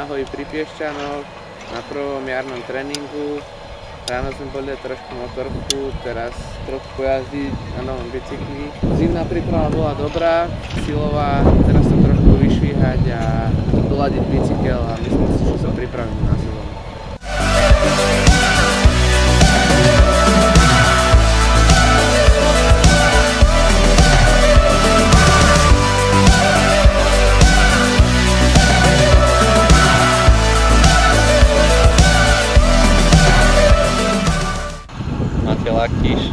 Áhoji pri Piešťanoch na prvom jarnom tréningu. Ráno sme boli trošku motorku, teraz trochu pojazdiť na novom bicykli. Zimná príprava bola dobrá, silová, teraz sa trošku vyšvíhať a doladiť bicykel a myslím si, že som pripravený na sezónu. Laktiš,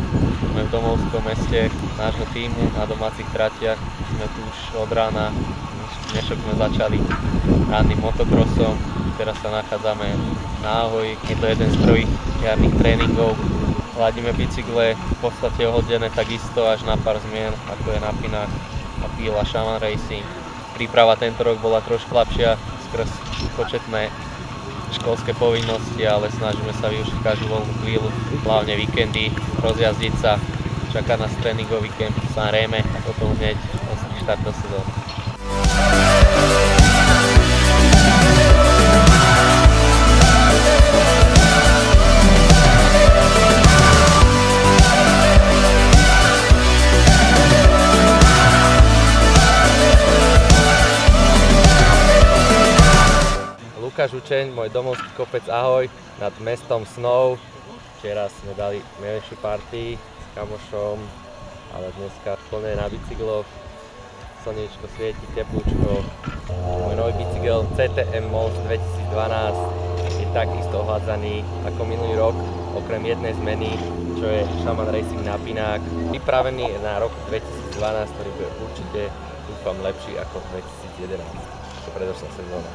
sme v domovskom meste nášho tímu na domácich tratiach. Sme tu už od rána, dnešok sme začali ranným motocrossom. Teraz sa nachádzame na Áhoji, je to jeden z prvých jarných tréningov. Ladíme bicykle, v podstate ohodené takisto až na pár zmien, ako je na Pinách a Píla Shaman Racing. Príprava tento rok bola trošku ľahšia skrz početné školské povinnosti, ale snažíme sa využiť každú voľnú chvíľu, hlavne víkendy, rozjazdiť sa. Čaká nás tréningový kemp v San Réme a potom hneď ostrý štart do sezóny. Lukáš Učeň, môj domovský kopec Ahoj nad mestom Snou. Včera sme dali menšiu party s kamošom, ale dneska plné na bicykloch. Slniečko svieti, teplúčko. Môj nový bicykel CTM Most 2012 je takisto ohľadzaný ako minulý rok, okrem jednej zmeny, čo je Shaman Racing na Pinách. Pripravený na rok 2012, ktorý bude určite, dúfam, lepší ako 2011, ako predošlá sezóna.